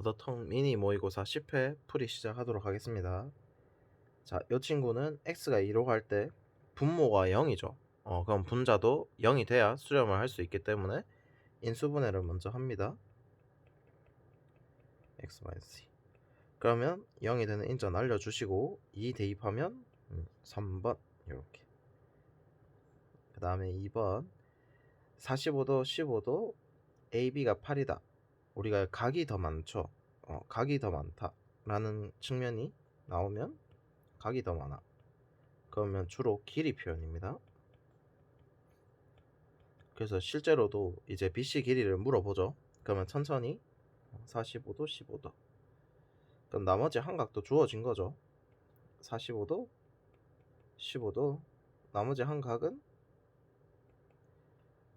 더텅 미니 모의고사 10회 풀이 시작하도록 하겠습니다. 자, 이 친구는 x가 2로 갈 때 분모가 0이죠. 그럼 분자도 0이 돼야 수렴을 할 수 있기 때문에 인수분해를 먼저 합니다. x-c. 그러면 0이 되는 인자 날려주시고 2 대입하면 3번 이렇게. 그 다음에 2번 45도 15도 AB가 8이다. 우리가 각이 더 많죠. 각이 더 많다 라는 측면이 나오면 각이 더 많아. 그러면 주로 길이 표현입니다. 그래서 실제로도 이제 BC 길이를 물어보죠. 그러면 천천히 45도 15도. 그럼 나머지 한각도 주어진 거죠. 45도 15도. 나머지 한각은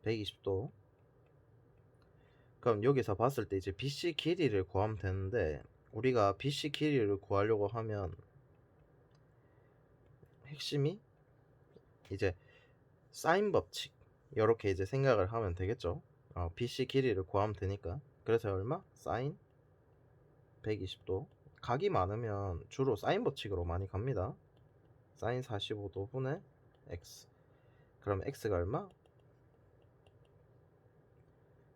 120도. 그럼 여기서 봤을 때 이제 BC 길이를 구하면 되는데, 우리가 BC 길이를 구하려고 하면 핵심이 이제 사인 법칙 이렇게 이제 생각을 하면 되겠죠. BC 길이를 구하면 되니까. 그래서 얼마? 사인 120도. 각이 많으면 주로 사인 법칙으로 많이 갑니다. 사인 45도 분의 x. 그럼 x가 얼마?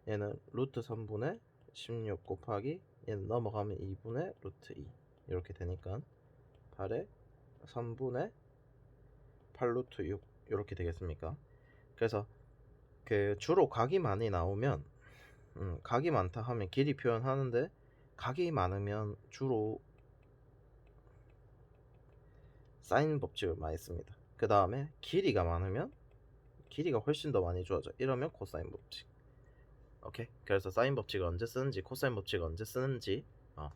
얘는 루트 3분의 16 곱하기 얘는 넘어가면 2분의 루트 2 이렇게 되니까 8에 3분의 8 루트 6 이렇게 되겠습니까? 그래서 그 주로 각이 많이 나오면 각이 많다 하면 길이 표현하는데, 각이 많으면 주로 사인 법칙을 많이 씁니다. 그 다음에 길이가 많으면 길이가 훨씬 더 많이 주어져. 이러면 코사인 법칙. 오케이. 그래서 사인 법칙을 언제 쓰는지, 코사인 법칙을 언제 쓰는지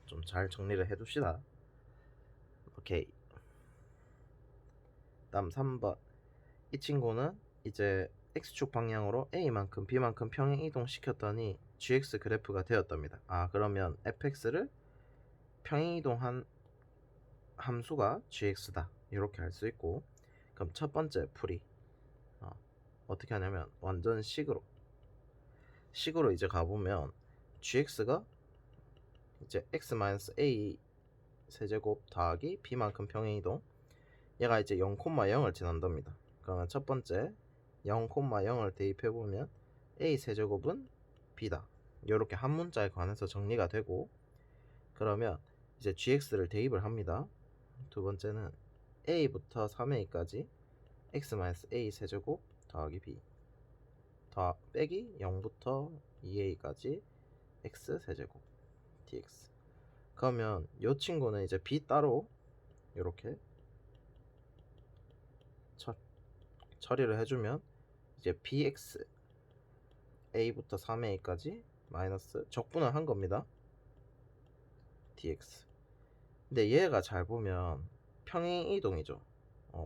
좀 잘 정리를 해둡시다. 오케이. 다음 3번. 이 친구는 이제 x축 방향으로 a만큼 b만큼 평행 이동시켰더니 gx 그래프가 되었답니다. 그러면 fx를 평행 이동한 함수가 gx다 이렇게 할 수 있고, 그럼 첫 번째 풀이 어떻게 하냐면 완전 식으로 이제 가보면 gx가 이제 x-a 세제곱 더하기 b만큼 평행이동, 얘가 이제 0,0을 지난답니다. 그러면 첫 번째 0,0을 대입해보면 a 세제곱은 b다. 이렇게 한 문자에 관해서 정리가 되고, 그러면 이제 gx를 대입을 합니다. 두 번째는 a부터 3a까지 x-a 세제곱 더하기 b 더 빼기 0부터 2a까지 x 세제곱 dx. 그러면 이 친구는 이제 b 따로 이렇게 처리를 해주면 이제 bx a부터 3a까지 마이너스 적분을 한 겁니다. dx. 근데 얘가 잘 보면 평행 이동이죠.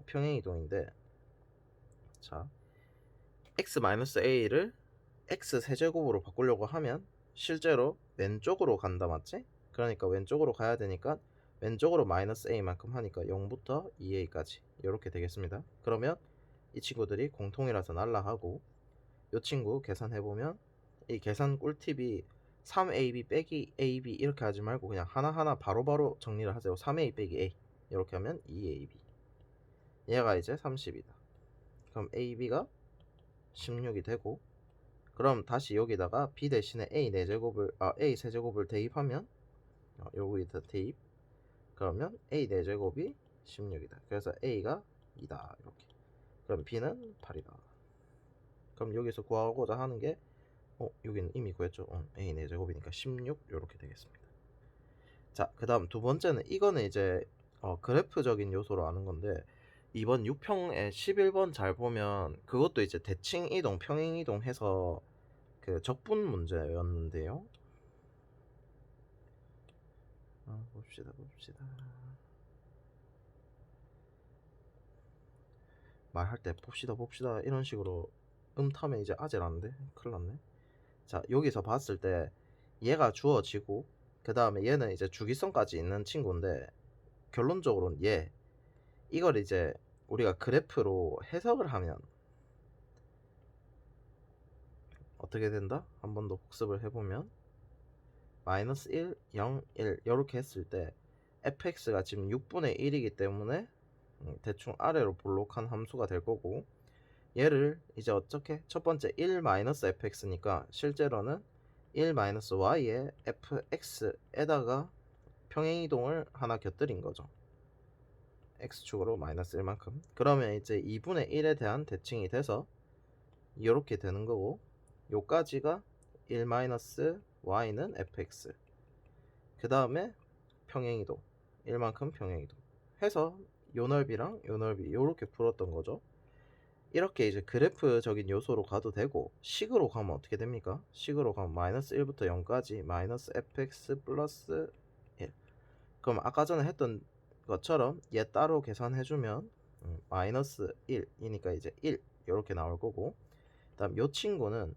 평행 이동인데, 자 x-a를 x 세제곱으로 바꾸려고 하면 실제로 왼쪽으로 간다, 맞지? 그러니까 왼쪽으로 가야 되니까 왼쪽으로 마이너스 a만큼 하니까 0부터 2a까지 이렇게 되겠습니다. 그러면 이 친구들이 공통이라서 날라가고, 이 친구 계산해보면 이 계산 꿀팁이 3ab 빼기 ab 이렇게 하지 말고 그냥 하나하나 바로바로 정리를 하세요. 3a 빼기 a 이렇게 하면 2ab. 얘가 이제 30이다. 그럼 ab가 16이 되고, 그럼 다시 여기다가 b 대신에 a 4제곱을 a 세제곱을 대입하면 여기다 대입. 그러면 a 4제곱이 16이다. 그래서 a가 2다 이렇게. 그럼 b는 8이다. 그럼 여기서 구하고자 하는 게 여기는 이미 구했죠. a 4제곱이니까 16 이렇게 되겠습니다. 자, 그 다음 두 번째는 이거는 이제 그래프적인 요소로 아는 건데, 이번 6평에 11번 잘 보면 그것도 이제 대칭 이동, 평행 이동 해서 그 적분 문제였는데요. 봅시다. 말할 때 봅시다 이런 식으로 타면 이제 아재라는데 큰일 났네. 자, 여기서 봤을 때 얘가 주어지고, 그 다음에 얘는 이제 주기성까지 있는 친구인데, 결론적으로는 이걸 이제 우리가 그래프로 해석을 하면 어떻게 된다? 한 번 더 복습을 해보면 마이너스 1, 0, 1 이렇게 했을 때 fx가 지금 6분의 1이기 때문에 대충 아래로 볼록한 함수가 될 거고, 얘를 이제 어떻게 첫 번째 1 마이너스 fx니까 실제로는 1 마이너스 y에 fx에다가 평행이동을 하나 곁들인 거죠. x축으로 마이너스 1만큼. 그러면 이제 2분의 1에 대한 대칭이 돼서 이렇게 되는 거고, 요까지가 1 마이너스 y는 fx, 그 다음에 평행이동 1만큼 평행이동 해서 요 넓이랑 요 넓이 요렇게 풀었던 거죠. 이렇게 이제 그래프적인 요소로 가도 되고, 식으로 가면 어떻게 됩니까? 식으로 가면 마이너스 1부터 0까지 마이너스 fx 플러스 1. 그럼 아까 전에 했던 것처럼 얘 따로 계산해주면 마이너스 1이니까 이제 1 이렇게 나올 거고, 그 다음 요 친구는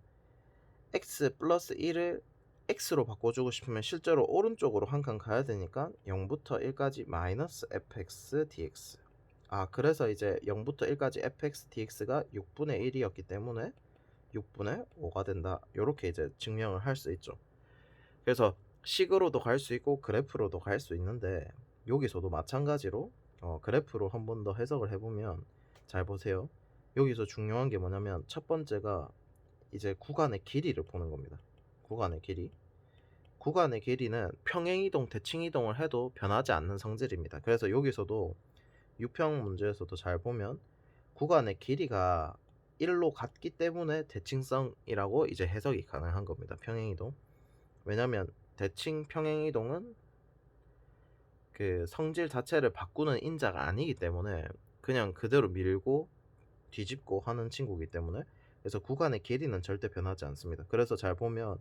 x 플러스 1을 x로 바꿔주고 싶으면 실제로 오른쪽으로 한 칸 가야 되니까 0부터 1까지 마이너스 fx dx. 그래서 이제 0부터 1까지 fx dx가 6분의 1이었기 때문에 6분의 5가 된다. 요렇게 이제 증명을 할 수 있죠. 그래서 식으로도 갈 수 있고 그래프로도 갈 수 있는데, 여기서도 마찬가지로 그래프로 한 번 더 해석을 해보면, 잘 보세요. 여기서 중요한 게 뭐냐면 첫 번째가 이제 구간의 길이를 보는 겁니다. 구간의 길이. 구간의 길이는 평행이동, 대칭이동을 해도 변하지 않는 성질입니다. 그래서 여기서도 유평 문제에서도 잘 보면 구간의 길이가 1로 같기 때문에 대칭성이라고 이제 해석이 가능한 겁니다. 평행이동. 왜냐면 대칭 평행이동은 그 성질 자체를 바꾸는 인자가 아니기 때문에 그냥 그대로 밀고 뒤집고 하는 친구이기 때문에, 그래서 구간의 길이는 절대 변하지 않습니다. 그래서 잘 보면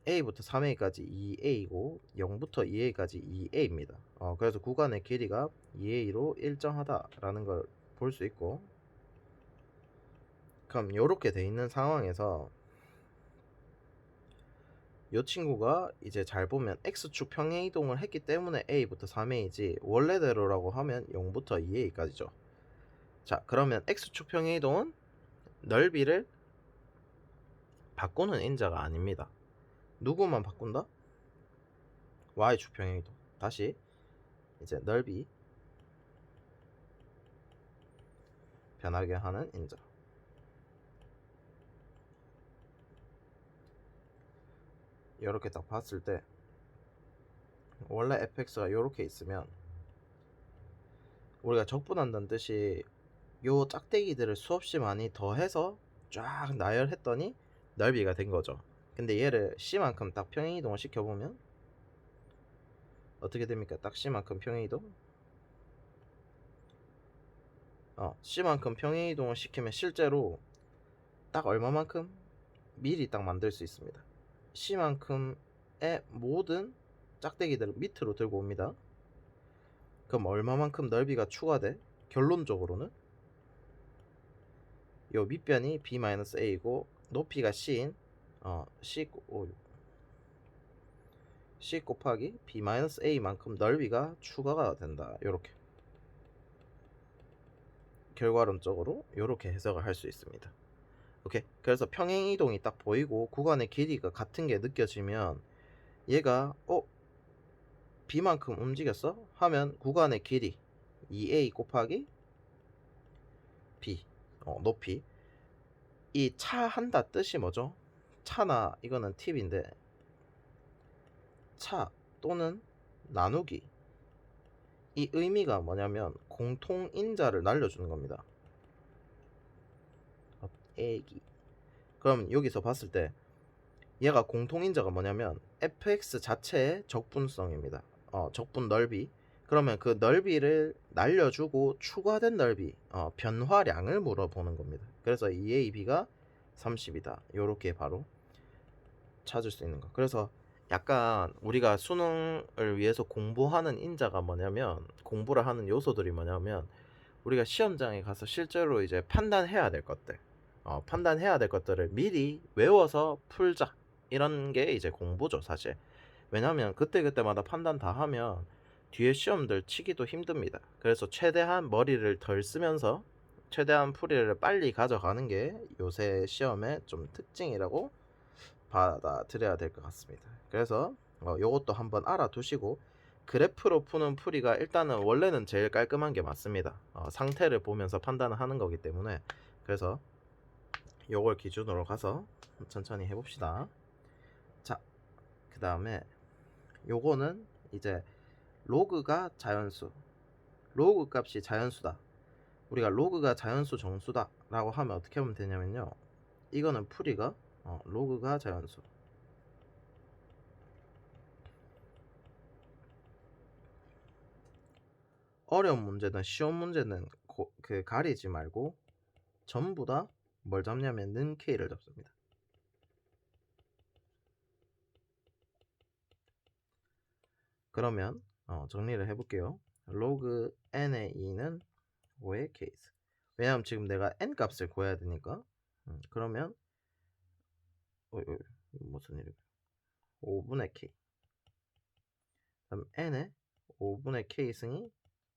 a부터 3a까지 2a고 0부터 2a까지 2a입니다. 그래서 구간의 길이가 2a로 일정하다라는 걸 볼 수 있고, 그럼 이렇게 돼 있는 상황에서 이 친구가 이제 잘 보면 x축 평행이동을 했기 때문에 a부터 3a지, 원래대로라고 하면 0부터 2a까지죠. 자, 그러면 x축 평행이동은 넓이를 바꾸는 인자가 아닙니다. 누구만 바꾼다? y축 평행이동. 다시 이제 넓이 변하게 하는 인자. 이렇게 딱 봤을 때 원래 fx가 이렇게 있으면 우리가 적분한다는 뜻이 요 짝대기들을 수없이 많이 더해서 쫙 나열했더니 넓이가 된 거죠. 근데 얘를 c만큼 딱 평행이동을 시켜보면 어떻게 됩니까? 딱 c만큼 평행이동. c만큼 평행이동을 시키면 실제로 딱 얼마만큼 미리 딱 만들 수 있습니다. c만큼의 모든 짝대기들을 밑으로 들고 옵니다. 그럼 얼마만큼 넓이가 추가돼? 결론적으로는 요 밑변이 b-a이고 높이가 c인 c 곱하기 b-a만큼 넓이가 추가가 된다. 요렇게 결과론적으로 요렇게 해석을 할 수 있습니다. 오케이. 그래서 평행이동이 딱 보이고 구간의 길이가 같은 게 느껴지면 얘가 b만큼 움직였어? 하면 구간의 길이 2a 곱하기 b 높이, 이 차한다 뜻이 뭐죠? 차나 이거는 팁인데, 차 또는 나누기, 이 의미가 뭐냐면 공통인자를 날려주는 겁니다. 애기. 그럼 여기서 봤을 때 얘가 공통인자가 뭐냐면 fx 자체의 적분성입니다. 적분 넓이. 그러면 그 넓이를 날려주고 추가된 넓이, 변화량을 물어보는 겁니다. 그래서 2ab가 30이다. 요렇게 바로 찾을 수 있는 거. 그래서 약간 우리가 수능을 위해서 공부하는 인자가 뭐냐면, 공부를 하는 요소들이 뭐냐면, 우리가 시험장에 가서 실제로 이제 판단해야 될 것들, 판단해야 될 것들을 미리 외워서 풀자, 이런 게 이제 공부죠 사실. 왜냐면 그때그때마다 판단 다 하면 뒤에 시험들 치기도 힘듭니다. 그래서 최대한 머리를 덜 쓰면서 최대한 풀이를 빨리 가져가는 게 요새 시험의 좀 특징이라고 받아들여야 될 것 같습니다. 그래서 요것도 한번 알아두시고 그래프로 푸는 풀이가 일단은 원래는 제일 깔끔한 게 맞습니다. 상태를 보면서 판단을 하는 거기 때문에. 그래서 요걸 기준으로 가서 천천히 해봅시다. 자, 그 다음에 요거는 이제 로그가 자연수, 로그 값이 자연수다. 우리가 로그가 자연수 정수다 라고 하면 어떻게 하면 되냐면요, 이거는 풀이가 로그가 자연수, 어려운 문제든 쉬운 문제는 가리지 말고 전부 다 뭘 잡냐면 는 k를 잡습니다. 그러면 정리를 해볼게요. 로그 n의 2는 5의 k스. 왜냐면 지금 내가 n 값을 구해야 되니까. 그러면 무슨 일이야? 5분의 k. 그럼 n의 5분의 k승이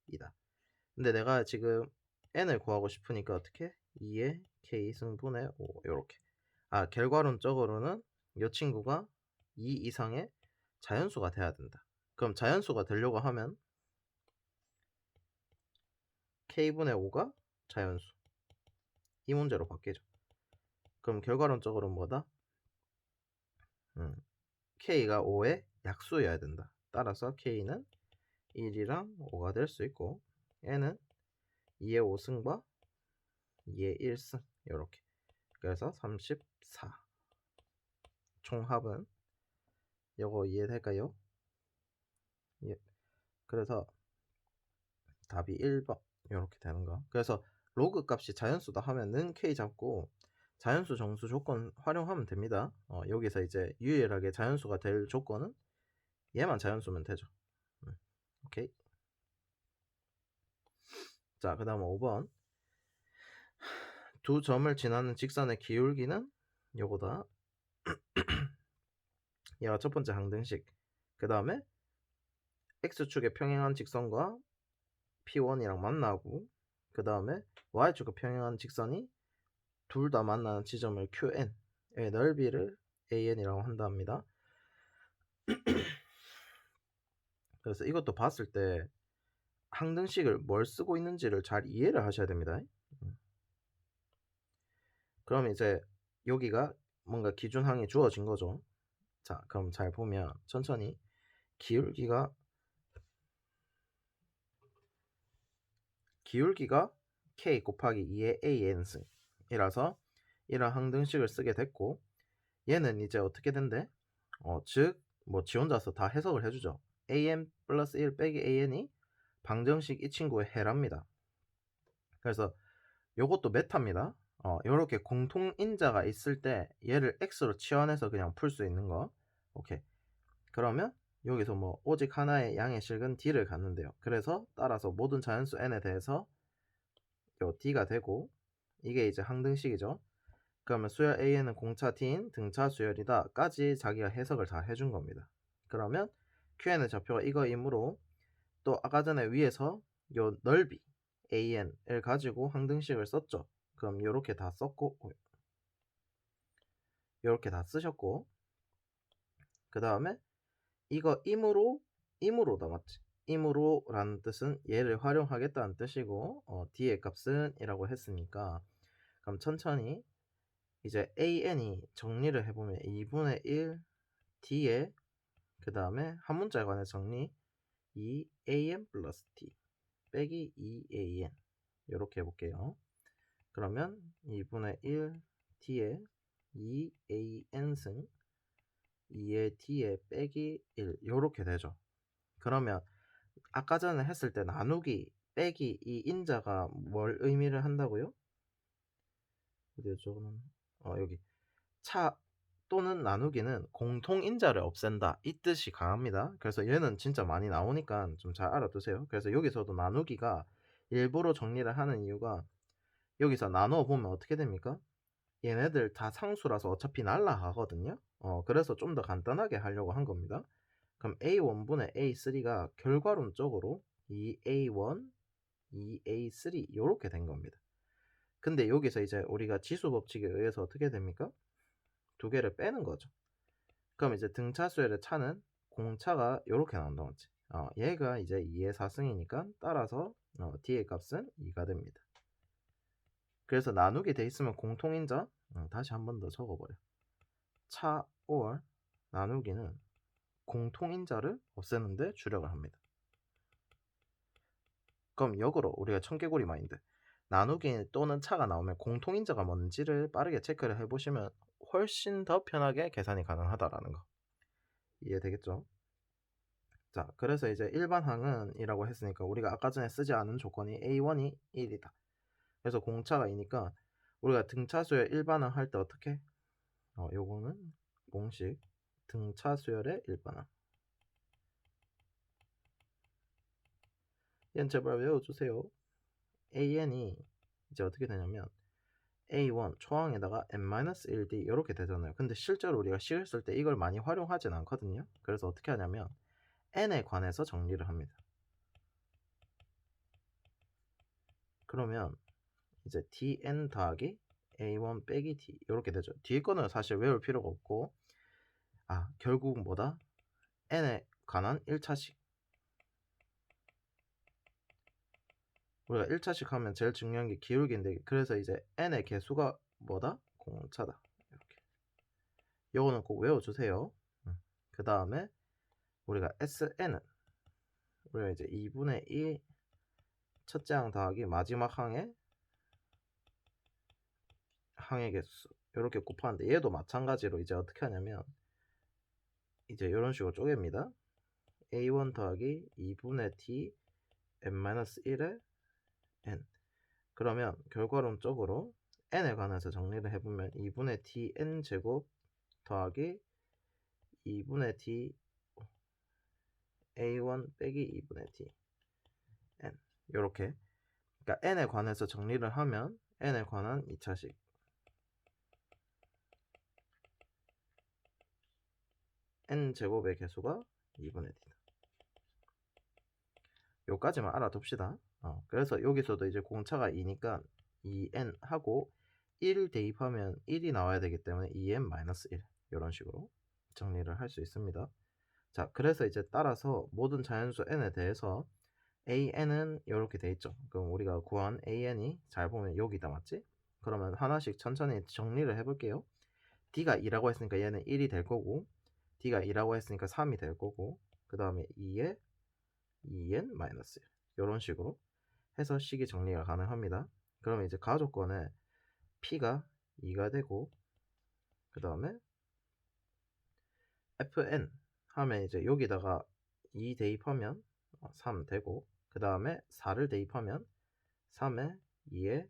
2다. 근데 내가 지금 n을 구하고 싶으니까 어떻게? 2의 k승분의 5 요렇게. 결과론적으로는 이 친구가 2 이상의 자연수가 돼야 된다. 그럼 자연수가 되려고 하면 k분의 5가 자연수, 이 문제로 바뀌죠. 그럼 결과론적으로 뭐다? k가 5의 약수여야 된다. 따라서 k는 1이랑 5가 될 수 있고, n은 2의 5승과 2의 1승 이렇게. 그래서 34. 총합은 이거 이해될까요? 예. 그래서 답이 1번 이렇게 되는 거. 그래서 로그 값이 자연수다 하면은 k 잡고 자연수 정수 조건 활용하면 됩니다. 여기서 이제 유일하게 자연수가 될 조건은 얘만 자연수면 되죠. 오케이. 자, 그 다음 5번. 두 점을 지나는 직선의 기울기는 요거다. 얘가 첫 번째 항등식. 그 다음에 x축에 평행한 직선과 p1이랑 만나고, 그 다음에 y축에 평행한 직선이 둘 다 만나는 지점을 qn의 넓이를 an이라고 한답니다. 그래서 이것도 봤을 때 항등식을 뭘 쓰고 있는지를 잘 이해를 하셔야 됩니다. 그럼 이제 여기가 뭔가 기준항이 주어진 거죠. 자, 그럼 잘 보면 천천히 기울기가 k 곱하기 2의 an승이라서 이런 항등식을 쓰게 됐고, 얘는 이제 어떻게 된대? 즉 뭐 지 혼자서 다 해석을 해주죠. an 플러스 1 빼기 an이 방정식 이 친구의 해랍니다. 그래서 요것도 메타입니다. 요렇게 공통인자가 있을 때 얘를 x로 치환해서 그냥 풀 수 있는 거. 오케이. 그러면 여기서 뭐 오직 하나의 양의 식은 d를 갖는데요. 그래서 따라서 모든 자연수 n에 대해서 요 d가 되고, 이게 이제 항등식이죠. 그러면 수열 an은 공차 t인 등차 수열이다 까지 자기가 해석을 다 해준 겁니다. 그러면 qn의 좌표가 이거이므로, 또 아까 전에 위에서 요 넓이 an을 가지고 항등식을 썼죠. 그럼 요렇게 다 썼고, 요렇게 다 쓰셨고, 그 다음에 이거 임으로다, 맞지? 임으로 라는 뜻은 얘를 활용하겠다는 뜻이고, d의 값은 이라고 했으니까, 그럼 천천히 이제 an이 정리를 해보면 2분의 1 d에, 그 다음에 한 문자에 관해 정리 2an 플러스 d 빼기 2an 이렇게 해볼게요. 그러면 2분의 1 d에 2an승 2의 d에 빼기 1 이렇게 되죠. 그러면 아까 전에 했을 때 나누기 빼기 이 인자가 뭘 의미를 한다고요? 어디죠? 여기 차 또는 나누기는 공통인자를 없앤다, 이 뜻이 강합니다. 그래서 얘는 진짜 많이 나오니까 좀 잘 알아두세요. 그래서 여기서도 나누기가 일부러 정리를 하는 이유가, 여기서 나누어 보면 어떻게 됩니까? 얘네들 다 상수라서 어차피 날라가거든요. 그래서 좀 더 간단하게 하려고 한 겁니다. 그럼 A1분의 A3가 결과론적으로 2A1, 2A3 이렇게 된 겁니다. 근데 여기서 이제 우리가 지수 법칙에 의해서 어떻게 됩니까? 두 개를 빼는 거죠. 그럼 이제 등차수열의 차는 공차가 요렇게 나온다 맞지? 얘가 이제 2의 4승이니까 따라서 d의 값은 2가 됩니다. 그래서 나누기 돼 있으면 공통인자 다시 한 번 더 적어버려. 차 or 나누기는 공통인자를 없애는데 주력을 합니다. 그럼 역으로 우리가 청개구리 마인드 나누기 또는 차가 나오면 공통인자가 뭔지를 빠르게 체크를 해보시면 훨씬 더 편하게 계산이 가능하다라는 거 이해되겠죠? 자, 그래서 이제 일반항은 이라고 했으니까 우리가 아까 전에 쓰지 않은 조건이 A1이 1이다. 그래서 공차가 2니까 우리가 등차 수열 일반항 할 때 어떻게? 요거는 공식 등차 수열의 일반항. 얘는 제발 외워주세요. AN이 이제 어떻게 되냐면 A1 초항에다가 n-1d 이렇게 되잖아요. 근데 실제로 우리가 식을 쓸 때 이걸 많이 활용하진 않거든요. 그래서 어떻게 하냐면 n에 관해서 정리를 합니다. 그러면 이제 dn 더하기 a1 빼기 d 이렇게 되죠. 뒤에 거는 사실 외울 필요가 없고 결국 뭐다? n에 관한 1차식 우리가 1차식 하면 제일 중요한 게 기울기인데 그래서 이제 n의 개수가 뭐다? 공차다. 이렇게 요거는 꼭 외워주세요. 그 다음에 우리가 SN은 우리가 이제 2분의 2 첫째 항 더하기 마지막 항의 개수 이렇게 곱하는데 얘도 마찬가지로 이제 어떻게 하냐면 이제 이런 식으로 쪼갭니다. A1 더하기 2분의 t n-1의 n 그러면 결과론적으로 n에 관해서 정리를 해보면 2분의 t n제곱 더하기 2분의 t a1 빼기 2분의 t n 요렇게 그러니까 n에 관해서 정리를 하면 n에 관한 2차식 n제곱의 개수가 2분의 t다. 요까지만 알아둡시다. 그래서 여기서도 이제 공차가 2니까 2n 하고 1 대입하면 1이 나와야 되기 때문에 2n-1 이런 식으로 정리를 할 수 있습니다. 자, 그래서 이제 따라서 모든 자연수 n에 대해서 an은 이렇게 돼 있죠. 그럼 우리가 구한 an이 잘 보면 여기다 맞지? 그러면 하나씩 천천히 정리를 해볼게요. d가 2라고 했으니까 얘는 1이 될 거고 d가 2라고 했으니까 3이 될 거고 그 다음에 2에 2n-1 이런 식으로 해서 식이 정리가 가능합니다. 그러면 이제 가조건에 p가 2가 되고 그 다음에 fn 하면 이제 여기다가 2 대입하면 3 되고 그 다음에 4를 대입하면 3에 2에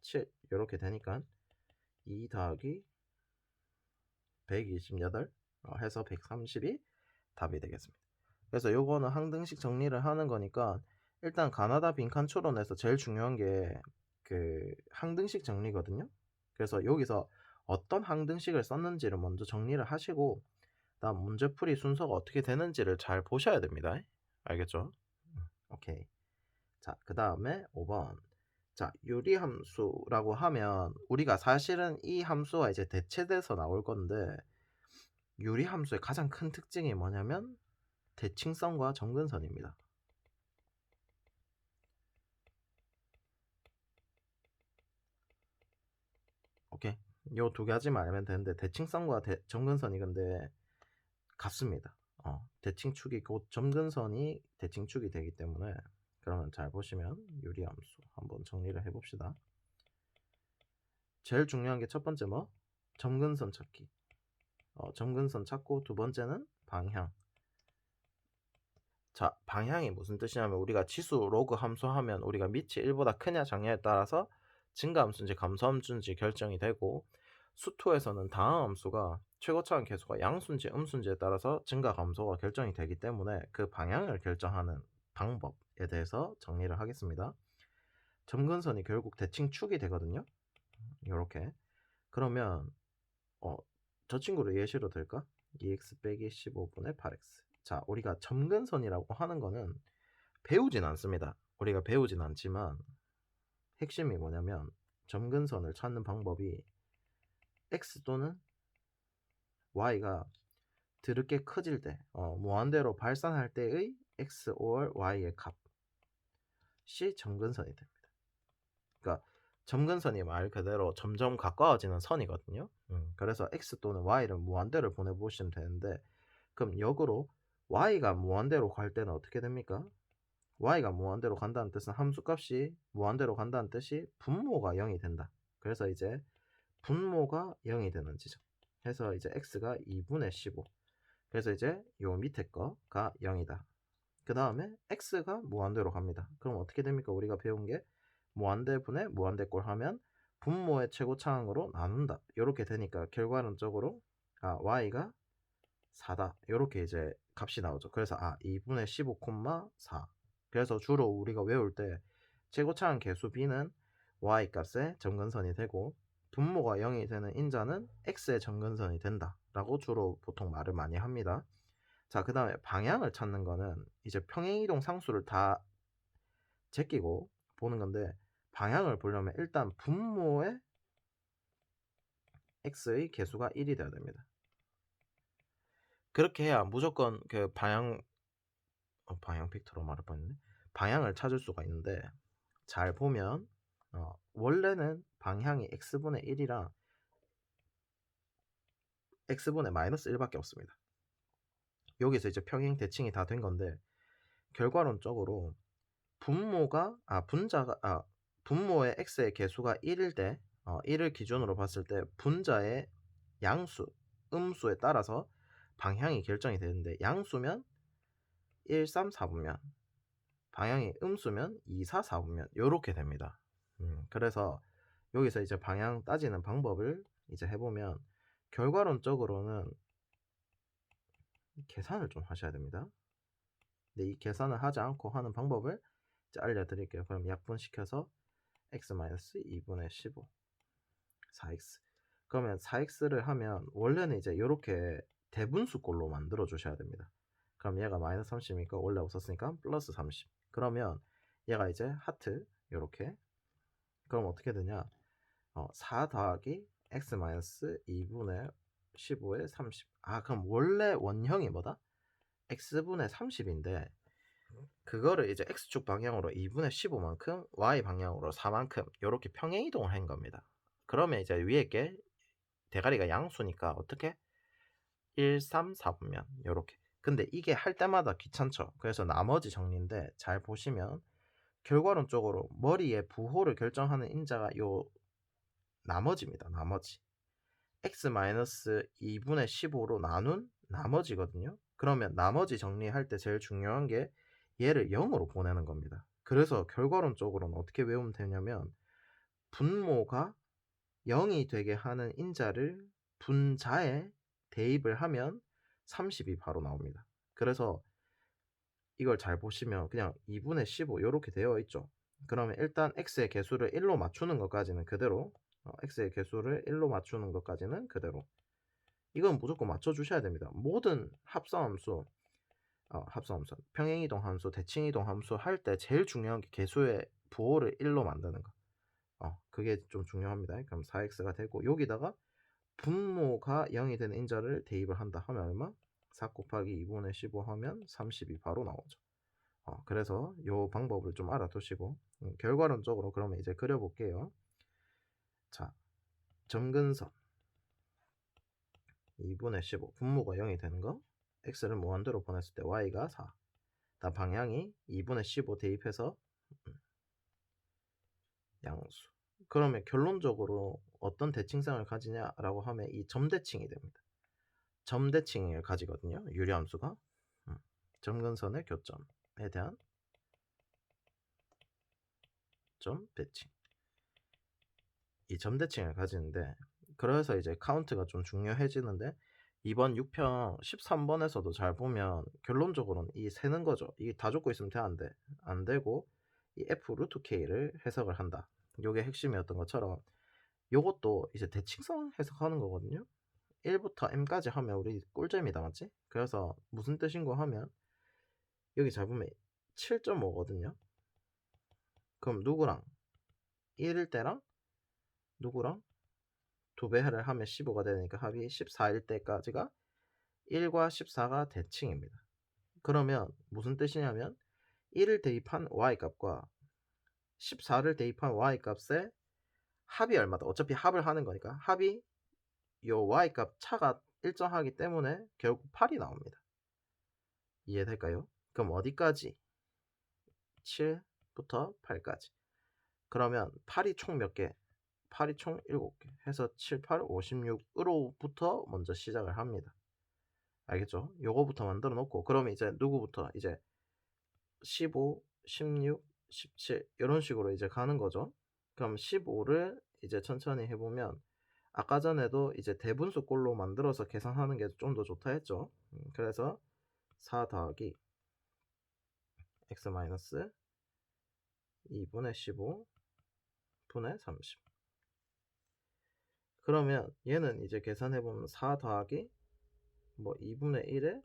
7 이렇게 되니까 2 더하기 128 해서 130이 답이 되겠습니다. 그래서 요거는 항등식 정리를 하는 거니까 일단 가나다 빈칸 추론에서 제일 중요한 게 그 항등식 정리거든요. 그래서 여기서 어떤 항등식을 썼는지를 먼저 정리를 하시고 다음 문제풀이 순서가 어떻게 되는지를 잘 보셔야 됩니다. 알겠죠? 오케이. 자, 그 다음에 5번. 자, 유리함수라고 하면 우리가 사실은 이 함수가 이제 대체돼서 나올 건데 유리함수의 가장 큰 특징이 뭐냐면 대칭성과 점근선입니다. 오케이. 요 두 가지만 알면 되는데 대칭성과 점근선이 근데 같습니다. 대칭축이 곧 점근선이 대칭축이 되기 때문에 그러면 잘 보시면 유리함수 한번 정리를 해봅시다. 제일 중요한 게 첫 번째 뭐? 점근선 찾기. 점근선 찾고 두 번째는 방향. 자, 방향이 무슨 뜻이냐면 우리가 지수 로그 함수 하면 우리가 밑이 1보다 크냐 작냐에 따라서 증가함수인지 감소함수인지 결정이 되고 수투에서는 다항함수가 최고차항 계수가 양수인지 음수인지에 따라서 증가 감소가 결정이 되기 때문에 그 방향을 결정하는 방법에 대해서 정리를 하겠습니다. 점근선이 결국 대칭축이 되거든요. 이렇게 그러면 저 친구를 예시로 들까? 2x 빼기 15분의 8x. 자, 우리가 점근선이라고 하는 거는 배우진 않습니다. 우리가 배우진 않지만 핵심이 뭐냐면 점근선을 찾는 방법이 x 또는 y가 드럽게 커질 때 무한대로 발산할 때의 x or y의 값이 점근선이 됩니다. 그러니까 점근선이 말 그대로 점점 가까워지는 선이거든요. 그래서 x 또는 y를 무한대로 보내보시면 되는데, 그럼 역으로 y가 무한대로 갈 때는 어떻게 됩니까? y가 무한대로 간다는 뜻은 함수값이 무한대로 간다는 뜻이 분모가 0이 된다. 그래서 이제 분모가 0이 되는 지점. 해서 이제 x가 2분의 15. 그래서 이제 요 밑에 거가 0이다. 그 다음에 x가 무한대로 갑니다. 그럼 어떻게 됩니까? 우리가 배운 게 무한대분의 무한대꼴 하면 분모의 최고차항으로 나눈다. 이렇게 되니까 결과론적으로 y가 4다. 이렇게 이제 값이 나오죠. 그래서 2분의 15, 4. 그래서 주로 우리가 외울 때 최고차항 개수 b는 y 값의 점근선이 되고 분모가 0이 되는 인자는 x의 점근선이 된다 라고 주로 보통 말을 많이 합니다. 자, 그 다음에 방향을 찾는 거는 이제 평행이동 상수를 다 제끼고 보는 건데, 방향을 보려면 일단 분모의 x의 개수가 1이 돼야 됩니다. 그렇게 해야 무조건 그 방향 픽터로 말할 뻔했네. 방향을 찾을 수가 있는데, 잘 보면 원래는 방향이 x분의 1이랑 x분의 마이너스 1밖에 없습니다. 여기서 이제 평행 대칭이 다 된 건데, 결과론적으로 분모의 x의 개수가 1일 때 1을 기준으로 봤을 때 분자의 양수, 음수에 따라서 방향이 결정이 되는데, 양수면 1, 3, 4분면, 방향이 음수면 2, 4, 4분면 이렇게 됩니다. 그래서 여기서 이제 방향 따지는 방법을 이제 해보면, 결과론적으로는 계산을 좀 하셔야 됩니다. 근데 이 계산을 하지 않고 하는 방법을 이제 알려드릴게요. 그럼 약분시켜서 x-2분의 15 4x. 그러면 4x를 하면 원래는 이제 이렇게 대분수꼴로 만들어 주셔야 됩니다. 그럼 얘가 마이너스 30이니까 원래 없었으니까 플러스 30. 그러면 얘가 이제 하트 이렇게. 그럼 어떻게 되냐? 4 더하기 x-2분의 15의 30. 그럼 원래 원형이 뭐다? x분의 30인데 그거를 이제 x축 방향으로 2분의 15만큼, y 방향으로 4만큼 이렇게 평행 이동을 한 겁니다. 그러면 이제 위에 게 대가리가 양수니까 어떻게? 1, 3, 4분면 이렇게. 근데 이게 할 때마다 귀찮죠. 그래서 나머지 정리인데, 잘 보시면 결과론적으로 머리에 부호를 결정하는 인자가 요 나머지입니다. 나머지. x-2분의 15로 나눈 나머지거든요. 그러면 나머지 정리할 때 제일 중요한 게 얘를 0으로 보내는 겁니다. 그래서 결과론적으로는 어떻게 외우면 되냐면, 분모가 0이 되게 하는 인자를 분자에 대입을 하면 30이 바로 나옵니다. 그래서 이걸 잘 보시면 그냥 2분의 15 이렇게 되어 있죠. 그러면 일단 x의 개수를 1로 맞추는 것까지는 그대로, x의 개수를 1로 맞추는 것까지는 그대로. 이건 무조건 맞춰주셔야 됩니다. 모든 합성함수, 평행이동 함수, 대칭이동 함수 할 때 제일 중요한 게 개수의 부호를 1로 만드는 거. 그게 좀 중요합니다. 그럼 4x가 되고, 여기다가 분모가 0이 되는 인자를 대입을 한다 하면 얼마? 4 곱하기 2분의 15 하면 30이 바로 나오죠. 그래서 이 방법을 좀 알아두시고, 결과론적으로 그러면 이제 그려볼게요. 자, 점근선 2분의 15, 분모가 0이 되는 거, x를 무한대로 보냈을 때 y가 4. 다음 방향이 2분의 15 대입해서 양수. 그러면 결론적으로 어떤 대칭성을 가지냐라고 하면 이 점대칭이 됩니다. 점대칭을 가지거든요. 유리함수가. 점근선의 교점에 대한 점대칭. 이 점대칭을 가지는데, 그래서 이제 카운트가 좀 중요해지는데, 이번 6편 13번에서도 잘 보면 결론적으로는 이 세는 거죠. 이게 다 줬고 있으면 안 되고 이 f 루트 k를 해석을 한다. 요게 핵심이었던 것처럼 요것도 이제 대칭성 해석하는 거거든요. 1부터 m까지 하면 우리 꿀잼이다, 맞지? 그래서 무슨 뜻인 거 하면 여기 잘 보면 7.5거든요. 그럼 누구랑 1일 때랑 누구랑 2배를 하면 15가 되니까 합이 14일 때까지가 1과 14가 대칭입니다. 그러면 무슨 뜻이냐면 1을 대입한 y값과 14를 대입한 y값의 합이 얼마다. 어차피 합을 하는 거니까 합이 요 y값 차가 일정하기 때문에 결국 8이 나옵니다. 이해될까요? 그럼 어디까지? 7부터 8까지. 그러면 8이 총 몇 개? 8이 총 7개 해서 7, 8, 56으로부터 먼저 시작을 합니다. 알겠죠? 요거부터 만들어 놓고 그러면 이제 누구부터? 이제 15, 16, 17 이런 식으로 이제 가는 거죠. 그럼 15를 이제 천천히 해보면 아까 전에도 이제 대분수꼴로 만들어서 계산하는 게 좀 더 좋다 했죠. 그래서 4 더하기 x 마이너스 2분의 15 분의 30. 그러면 얘는 이제 계산해보면 4 더하기 뭐 2분의 1에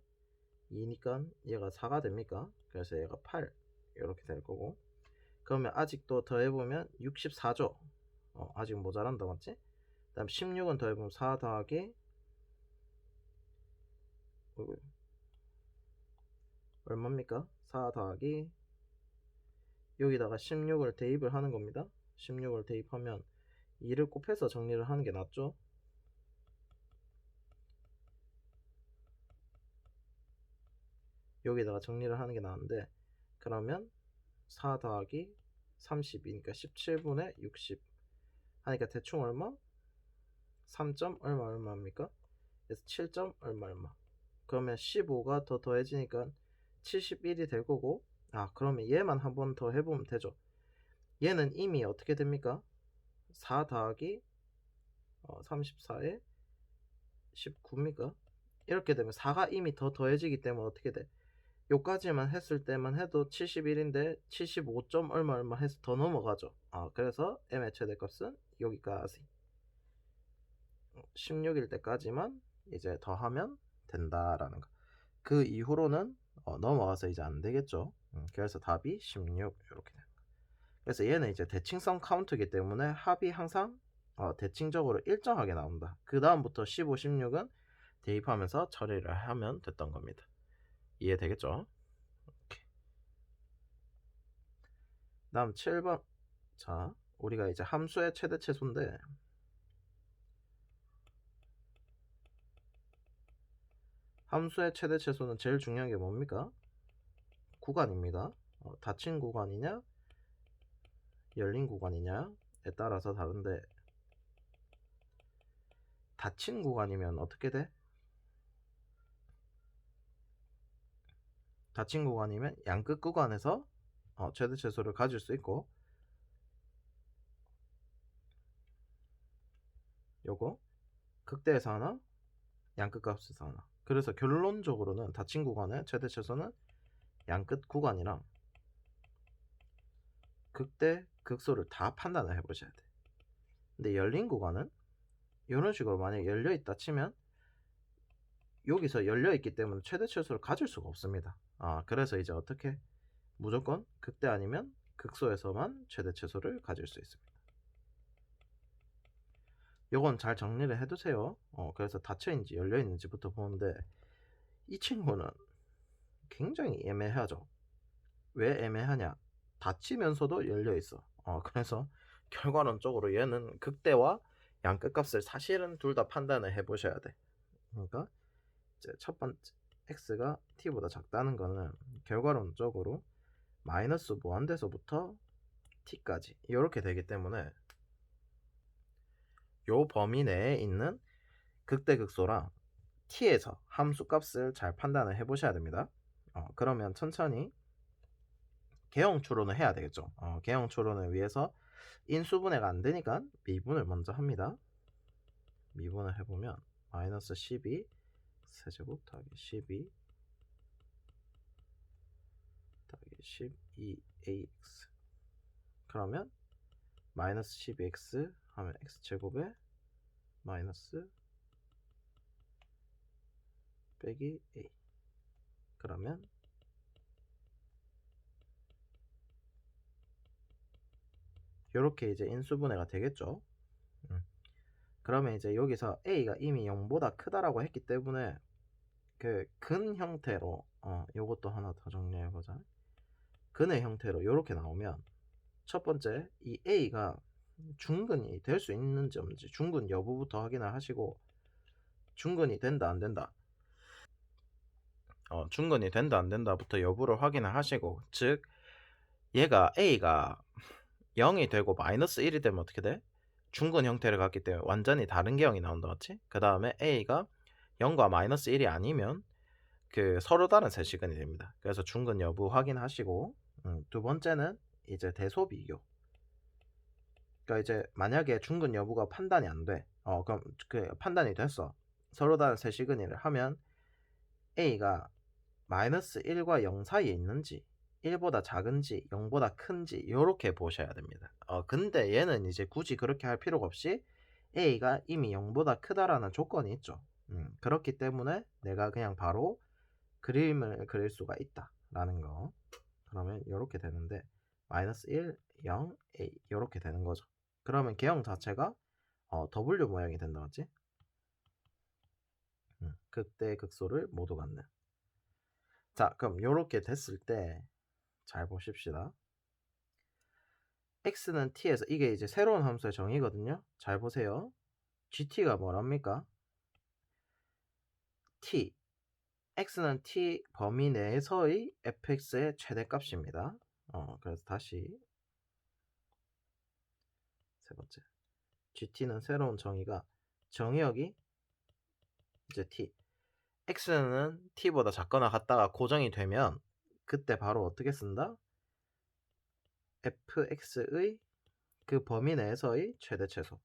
2니까 얘가 4가 됩니까? 그래서 얘가 8 이렇게 될 거고, 그러면 아직 또 더해보면 64죠. 아직 모자란다 맞지? 그 다음 16은 더해보면 4 더하기 얼마입니까? 4 더하기 여기다가 16을 대입을 하는 겁니다. 16을 대입하면 2를 곱해서 정리를 하는 게 낫죠. 여기다가 정리를 하는 게 나은데, 그러면 4 더하기 32니까 17분의 60 하니까 대충 얼마? 3점 얼마 얼마입니까? 그래서 7점 얼마 얼마. 그러면 15가 더 더해지니까 71이 될 거고, 그러면 얘만 한 번 더 해보면 되죠. 얘는 이미 어떻게 됩니까? 4 더하기 34에 19입니까? 이렇게 되면 4가 이미 더 더해지기 때문에 어떻게 돼? 요까지만 했을 때만 해도 71인데 75점 얼마 얼마 해서 더 넘어가죠. 그래서 m의 최대값은 여기까지 16일 때까지만 이제 더하면 된다라는 거. 그 이후로는 넘어가서 이제 안 되겠죠. 그래서 답이 16 이렇게 됩니다. 그래서 얘는 이제 대칭성 카운트이기 때문에 합이 항상 대칭적으로 일정하게 나온다. 그 다음부터 15, 16은 대입하면서 처리를 하면 됐던 겁니다. 이해되겠죠? 오케이. 다음 7번. 자, 우리가 이제 함수의 최대 최소인데, 함수의 최대 최소는 제일 중요한 게 뭡니까? 구간입니다. 닫힌 구간이냐 열린 구간이냐에 따라서 다른데, 닫힌 구간이면 어떻게 돼? 닫힌 구간이면 양끝 구간에서 최대 최소를 가질 수 있고, 요거 극대에서 하나 양끝 값에서 하나. 그래서 결론적으로는 닫힌 구간의 최대 최소는 양끝 구간이랑 극대 극소를 다 판단을 해보셔야 돼. 근데 열린 구간은 이런 식으로 만약에 열려있다 치면 여기서 열려있기 때문에 최대 최소를 가질 수가 없습니다. 그래서 이제 어떻게 무조건 극대 아니면 극소에서만 최대 최소를 가질 수 있습니다. 요건 잘 정리를 해두세요. 그래서 닫혀있는지 열려있는지부터 보는데, 이 친구는 굉장히 애매하죠. 왜 애매하냐? 닫히면서도 열려있어. 그래서 결과론적으로 얘는 극대와 양끝값을 사실은 둘 다 판단을 해보셔야 돼. 그러니까 이제 첫 번째 x가 t보다 작다는 거는 결과론적으로 마이너스 무한대서부터 t까지 이렇게 되기 때문에 요 범위 내에 있는 극대 극소랑 t에서 함수 값을 잘 판단을 해보셔야 됩니다. 그러면 천천히 개형 추론을 해야 되겠죠. 개형 추론을 위해서 인수분해가 안 되니까 미분을 먼저 합니다. 미분을 해보면 마이너스 12 세제곱 더하기 12 더하기 12ax, 그러면 마이너스 12x 하면 x제곱에 마이너스 빼기 a, 그러면 이렇게 이제 인수분해가 되겠죠. 그러면 이제 여기서 a가 이미 0보다 크다라고 했기 때문에 그 근 형태로 요것도 하나 더 정리해 보자. 근의 형태로 요렇게 나오면 첫 번째 이 A가 중근이 될 수 있는지 없는지 중근 여부부터 확인을 하시고 중근이 된다 안 된다 중근이 된다 안 된다부터 여부를 확인을 하시고 즉 얘가 A가 0이 되고 마이너스 1이 되면 어떻게 돼? 중근 형태를 갖기 때문에 완전히 다른 개형이 나온다 맞지? 그 다음에 A가 0과 마이너스 1이 아니면 그 서로 다른 세시근이 됩니다. 그래서 중근 여부 확인하시고 두 번째는 이제 대소 비교. 그러니까 이제 만약에 중근 여부가 판단이 안 돼. 그럼 그 판단이 됐어. 서로 다른 세시근이를 하면 A가 마이너스 1과 0 사이에 있는지 1보다 작은지 0보다 큰지 요렇게 보셔야 됩니다. 근데 얘는 이제 굳이 그렇게 할 필요가 없이 A가 이미 0보다 크다라는 조건이 있죠. 그렇기 때문에 내가 그냥 바로 그림을 그릴 수가 있다라는 거. 그러면 이렇게 되는데 마이너스 1, 0, A 이렇게 되는 거죠. 그러면 개형 자체가 W 모양이 된다 맞지? 극대 극소를 모두 갖는. 자 그럼 이렇게 됐을 때 잘 보십시다. x는 t에서 이게 이제 새로운 함수의 정의거든요. 잘 보세요. gt가 뭐랍니까? t x는 t 범위 내에서의 fx의 최대값입니다. 그래서 다시 세 번째 gt는 새로운 정의가 정의역이 이제 t x는 t보다 작거나 같다가 고정이 되면 그때 바로 어떻게 쓴다? fx의 그 범위 내에서의 최대 최소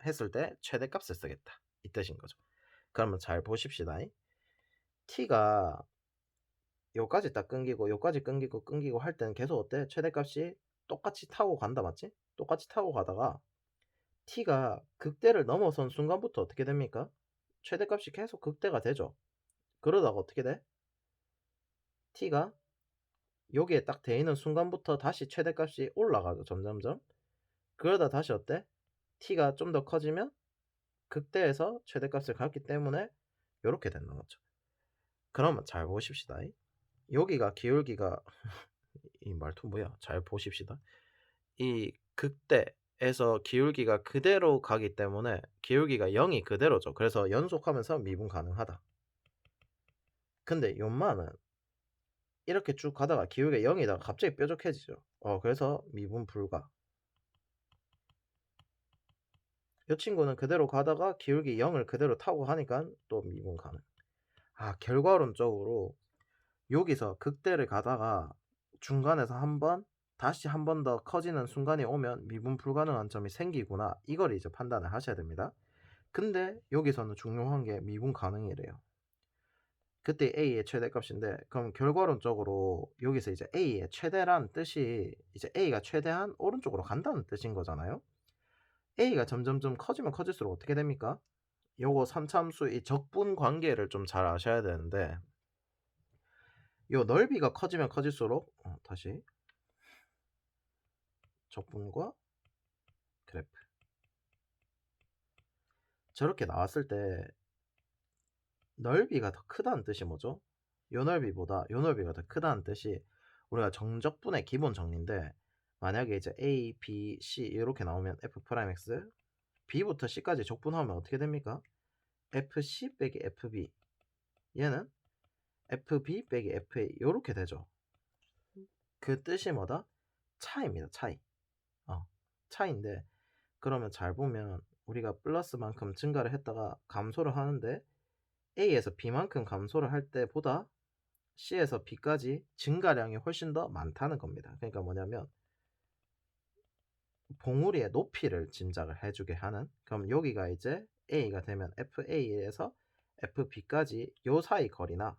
했을 때 최대값을 쓰겠다 이 뜻인 거죠. 그러면 잘 보십시다. t가 요까지 딱 끊기고 요까지 끊기고 할 때는 계속 어때? 최대값이 똑같이 타고 간다 맞지? 똑같이 타고 가다가 t가 극대를 넘어선 순간부터 어떻게 됩니까? 최대값이 계속 극대가 되죠. 그러다가 어떻게 돼? t가 여기에 딱 돼 있는 순간부터 다시 최대값이 올라가죠. 점점점. 그러다 다시 어때? t가 좀 더 커지면 극대에서 최대값을 갖기 때문에 요렇게 된다는 거죠. 그러면 잘 보십시다. 여기가 기울기가 이 말투 뭐야? 잘 보십시다. 이 극대에서 기울기가 그대로 가기 때문에 기울기가 0이 그대로죠. 그래서 연속하면서 미분 가능하다. 근데 요만은 이렇게 쭉 가다가 기울기가 0이다가 갑자기 뾰족해지죠. 그래서 미분 불가. 이 친구는 그대로 가다가 기울기 0을 그대로 타고 하니까 또 미분 가능. 결과론적으로 여기서 극대를 가다가 중간에서 다시 한 번 더 커지는 순간이 오면 미분 불가능한 점이 생기구나. 이걸 이제 판단을 하셔야 됩니다. 근데 여기서는 중요한 게 미분 가능이래요. 그때 A의 최대값인데 그럼 결과론적으로 여기서 이제 A의 최대란 뜻이 이제 A가 최대한 오른쪽으로 간다는 뜻인 거잖아요. A가 점점점 커지면 커질수록 어떻게 됩니까? 요거 3차함수 이 적분 관계를 좀 잘 아셔야 되는데 요 넓이가 커지면 커질수록 다시 적분과 그래프 저렇게 나왔을 때 넓이가 더 크다는 뜻이 뭐죠? 요 넓이보다 요 넓이가 더 크다는 뜻이 우리가 정적분의 기본 정리인데 만약에 이제 A, B, C 이렇게 나오면 F'X B부터 C까지 적분하면 어떻게 됩니까? FC 빼기 FB 얘는 FB 빼기 FA 요렇게 되죠. 그 뜻이 뭐다? 차이입니다. 차이. 차이인데 그러면 잘 보면 우리가 플러스만큼 증가를 했다가 감소를 하는데 A에서 B만큼 감소를 할 때보다 C에서 B까지 증가량이 훨씬 더 많다는 겁니다. 그러니까 뭐냐면 봉우리의 높이를 짐작을 해주게 하는 그럼 여기가 이제 A가 되면 FA에서 FB까지 요 사이 거리나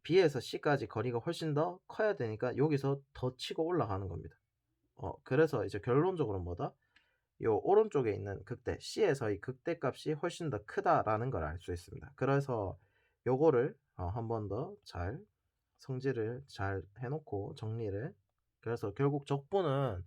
B에서 C까지 거리가 훨씬 더 커야 되니까 여기서 더 치고 올라가는 겁니다. 그래서 이제 결론적으로 뭐다? 요 오른쪽에 있는 극대 C에서의 극대값이 훨씬 더 크다라는 걸 알 수 있습니다. 그래서 요거를 한 번 더 잘 성질을 잘 해놓고 정리를 그래서 결국 적분은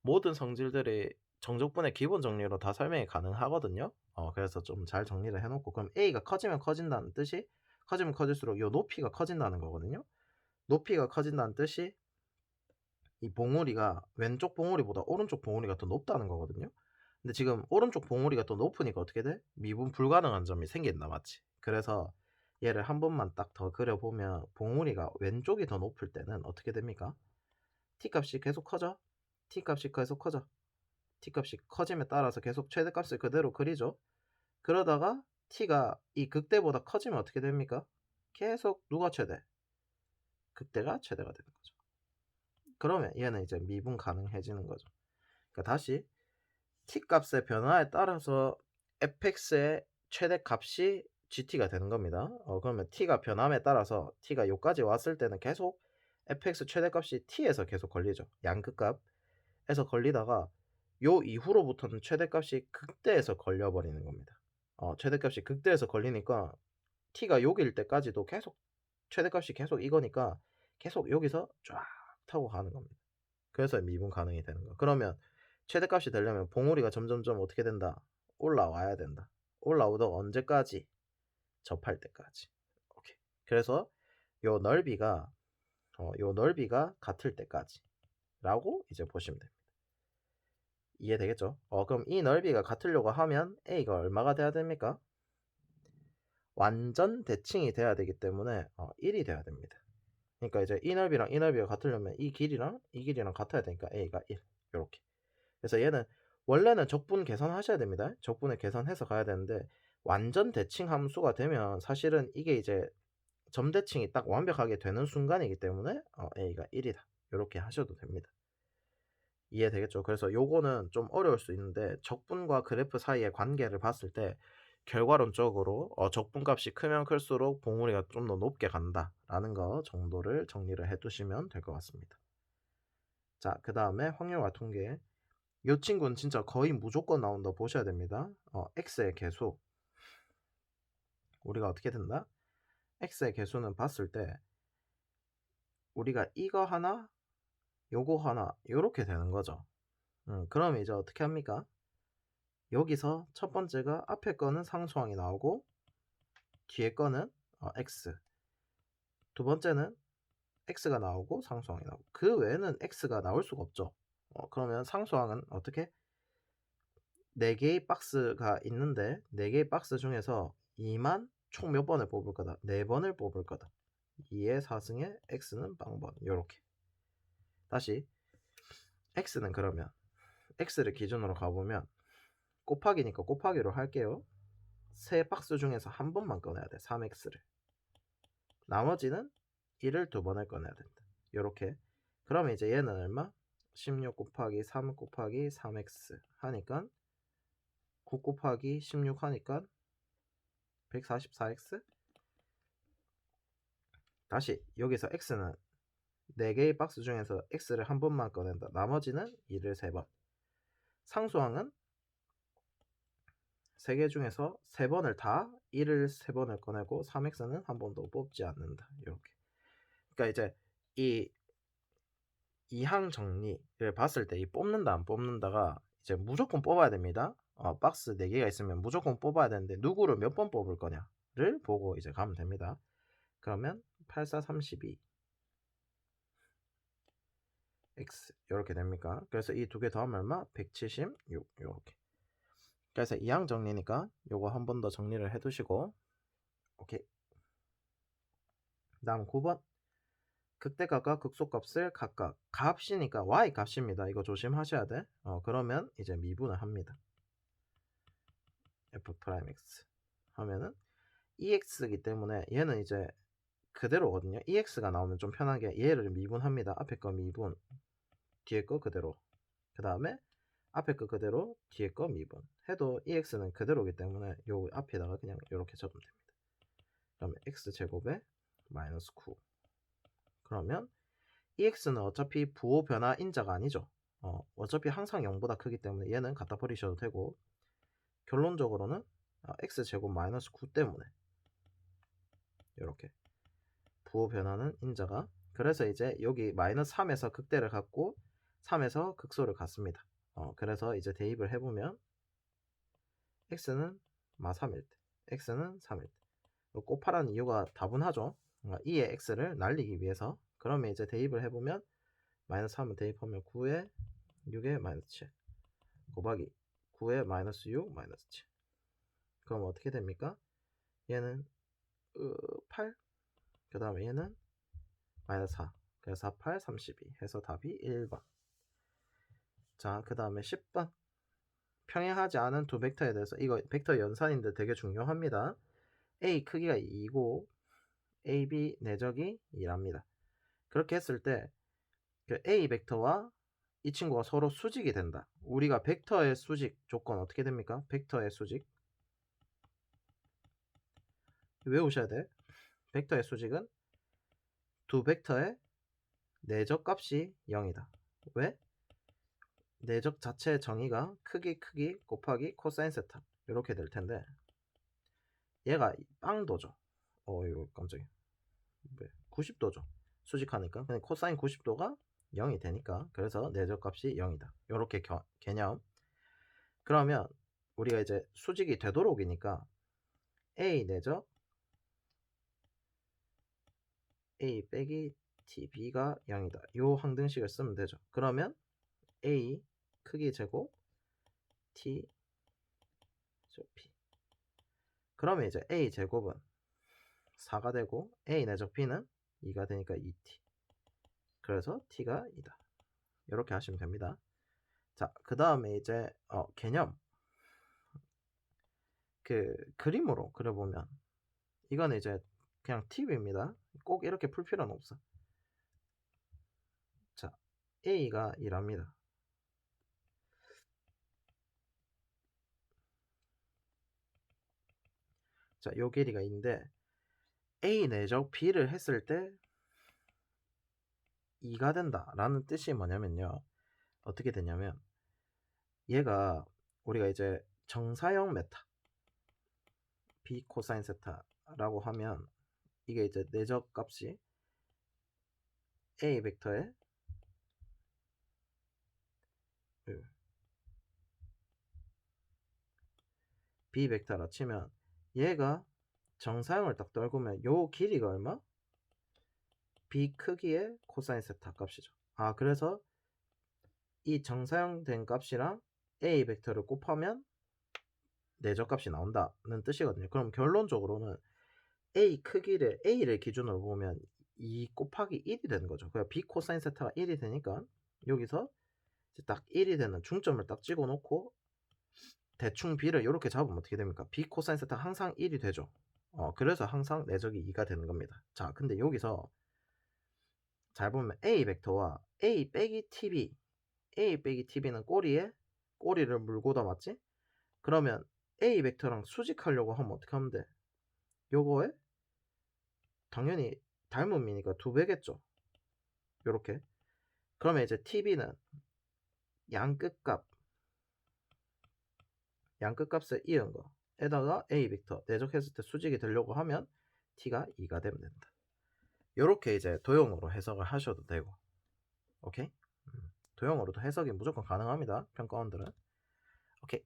모든 성질들이 정적분의 기본 정리로 다 설명이 가능하거든요. 그래서 좀 잘 정리를 해 놓고, 그럼 a가 커지면 커진다는 뜻이, 커지면 커질수록 요 높이가 커진다는 거거든요. 높이가 커진다는 뜻이 이 봉우리가 왼쪽 봉우리보다 오른쪽 봉우리가 더 높다는 거거든요. 근데 지금 오른쪽 봉우리가 더 높으니까 어떻게 돼? 미분 불가능한 점이 생긴다, 맞지? 그래서 얘를 한 번만 딱 더 그려보면, 봉우리가 왼쪽이 더 높을 때는 어떻게 됩니까? t값이 계속 커져. t값이 계속 커져. t값이 커짐에 따라서 계속 최대값을 그대로 그리죠. 그러다가 t가 이 극대보다 커지면 어떻게 됩니까? 계속 누가 최대? 극대가 최대가 되는 거죠. 그러면 얘는 이제 미분 가능해지는 거죠. 그러니까 다시 t값의 변화에 따라서 fx의 최대값이 gt가 되는 겁니다. 그러면 t가 변함에 따라서 t가 여기까지 왔을 때는 계속 fx 최대값이 t에서 계속 걸리죠. 양극값에서 걸리다가 요 이후로부터는 최대값이 극대에서 걸려버리는 겁니다. 최대값이 극대에서 걸리니까 t가 여기일 때까지도 계속 최대값이 계속 이거니까 계속 여기서 쫙 타고 가는 겁니다. 그래서 미분 가능이 되는 거. 그러면 최대값이 되려면 봉우리가 점점점 어떻게 된다? 올라와야 된다. 올라오던 언제까지? 접할 때까지. 오케이. 그래서 요 넓이가 같을 때까지라고 이제 보시면 됩니다. 이해되겠죠? 그럼 이 넓이가 같으려고 하면 a가 얼마가 돼야 됩니까? 완전 대칭이 돼야 되기 때문에 1이 돼야 됩니다. 그러니까 이제 이 넓이랑 이 넓이가 같으려면 이 길이랑 이 길이랑 같아야 되니까 a가 1. 요렇게. 그래서 얘는 원래는 적분 계산하셔야 됩니다. 적분을 계산해서 가야 되는데, 완전 대칭 함수가 되면 사실은 이게 이제 점대칭이 딱 완벽하게 되는 순간이기 때문에 a가 1이다. 요렇게 하셔도 됩니다. 이해되겠죠? 그래서 요거는 좀 어려울 수 있는데, 적분과 그래프 사이의 관계를 봤을 때 결과론적으로 적분값이 크면 클수록 봉우리가 좀 더 높게 간다라는 거 정도를 정리를 해두시면 될 것 같습니다. 자, 그 다음에 확률과 통계. 이 친구는 진짜 거의 무조건 나온다 보셔야 됩니다. x의 개수. 우리가 어떻게 된다? x의 개수는 봤을 때 우리가 이거 하나, 요거 하나 요렇게 되는 거죠. 그럼 이제 어떻게 합니까? 여기서 첫 번째가 앞에 거는 상수항이 나오고 뒤에 거는 x. 두 번째는 x가 나오고 상수항이 나오고, 그 외에는 x가 나올 수가 없죠. 그러면 상수항은 어떻게? 4개의 박스가 있는데 4개의 박스 중에서 2만 총 몇 번을 뽑을 거다? 4번을 뽑을 거다. 2의 4승에 x는 빵번. 요렇게. 다시 x는 그러면 x를 기준으로 가보면 곱하기니까 곱하기로 할게요. 세 박스 중에서 한 번만 꺼내야 돼. 3x를. 나머지는 1을 2번을 꺼내야 된다. 요렇게. 그러면 이제 얘는 얼마? 16 곱하기 3 곱하기 3x 하니까 9 곱하기 16 하니까 144x. 다시 여기서 x는 4개의 박스 중에서 x를 한 번만 꺼낸다. 나머지는 2를 3번. 상수항은 3개 중에서 3번을 다 1을 3번을 꺼내고 3x는 한 번도 뽑지 않는다. 이렇게. 그러니까 이제 이 이항 정리를 봤을 때 이 뽑는다 안 뽑는다가 이제 무조건 뽑아야 됩니다. 박스 4개가 있으면 무조건 뽑아야 되는데 누구를 몇 번 뽑을 거냐를 보고 이제 가면 됩니다. 그러면 84, 32 x 이렇게 됩니까? 그래서 이 두 개 더하면 얼마? 176 이렇게. 그래서 이항 정리니까 요거 한 번 더 정리를 해 두시고, 오케이. 다음 9번. 극대값과 극소값을 각각, 값이니까 y 값입니다. 이거 조심하셔야 돼. 그러면 이제 미분을 합니다. f'x 하면은 ex이기 때문에 얘는 이제 그대로거든요. ex가 나오면 좀 편하게 얘를 미분합니다. 앞에 거 미분, 뒤에 거 그대로. 그 다음에 앞에 거 그대로, 뒤에 거 미분 해도 ex는 그대로기 때문에 요 앞에다가 그냥 이렇게 적으면 됩니다. 그러면 x제곱에 마이너스 9. 그러면 ex는 어차피 부호 변화 인자가 아니죠. 어차피 항상 0보다 크기 때문에 얘는 갖다 버리셔도 되고, 결론적으로는 x제곱 마이너스 9 때문에 이렇게 부호 변화는 인자가, 그래서 이제 여기 마이너스 3에서 극대를 갖고 3에서 극소를 갖습니다. 그래서 이제 대입을 해보면 x는 마 3일 때, x는 3일 때. 곱하라는 이유가 다분하죠. 2의 x를 날리기 위해서. 그러면 이제 대입을 해보면 마이너스 3을 대입하면 9에 6에 마이너스 7 곱하기 9에 마이너스 6 마이너스 7. 그럼 어떻게 됩니까? 얘는 8, 그 다음에 얘는 마이너스 4. 그래서 4, 8, 32 해서 답이 1번. 자, 그 다음에 10번. 평행하지 않은 두 벡터에 대해서, 이거 벡터 연산인데 되게 중요합니다. A 크기가 2고 AB 내적이 2랍니다. 그렇게 했을 때 그 A 벡터와 이 친구가 서로 수직이 된다. 우리가 벡터의 수직 조건 어떻게 됩니까? 벡터의 수직 외우셔야 돼. 벡터의 수직은 두 벡터의 내적 값이 0이다. 왜? 내적 자체의 정의가 크기 곱하기 코사인 세타 이렇게 될 텐데, 얘가 빵도죠. 이거 깜짝이야. 90도죠. 수직하니까. 근데 코사인 90도가 0이 되니까, 그래서 내적 값이 0이다. 이렇게 개념. 그러면 우리가 이제 수직이 되도록이니까 A 내적 A 빼기 TB가 0이다. 요 항등식을 쓰면 되죠. 그러면 A 크기 제곱 T P. 그러면 이제 A 제곱은 4가 되고 A 내적 B는 2가 되니까 2T. 그래서 T가 2다. 이렇게 하시면 됩니다. 자, 그 다음에 이제 개념. 그 그림으로 그려보면 이거는 이제 그냥 팁입니다. 꼭 이렇게 풀 필요는 없어. 자, A가 2랍니다. 자, 요 길이가 2인데 A 내적 B를 했을 때 2가 된다 라는 뜻이 뭐냐면요, 어떻게 되냐면 얘가 우리가 이제 정사형 메타 B 코사인 세타라고 하면 이게 이제 내적 값이 A 벡터에 B 벡터라 치면 얘가 정사형을 딱 떨구면 요 길이가 얼마? B 크기의 코사인 세타 값이죠. 그래서 이 정사형 된 값이랑 A 벡터를 곱하면 내적 값이 나온다는 뜻이거든요. 그럼 결론적으로는 A를 기준으로 보면 2 곱하기 1이 되는 거죠. 그러니까 B 코사인 세타가 1이 되니까 여기서 딱 1이 되는 중점을 딱 찍어 놓고 대충 B를 이렇게 잡으면 어떻게 됩니까? B 코사인 세타가 항상 1이 되죠. 그래서 항상 내적이 2가 되는 겁니다. 자, 근데 여기서 잘 보면 A 벡터와 A 빼기 TB는 꼬리를 물고다 맞지? 그러면 A 벡터랑 수직하려고 하면 어떻게 하면 돼? 요거에 당연히 닮음이니까 2배겠죠. 요렇게. 그러면 이제 TB는 양끝값을 이은 거에다가 A 벡터 내적했을 때 수직이 되려고 하면 T가 2가 되면 된다. 요렇게 이제 도형으로 해석을 하셔도 되고, 오케이? 도형으로도 해석이 무조건 가능합니다. 평가원들은. 오케이.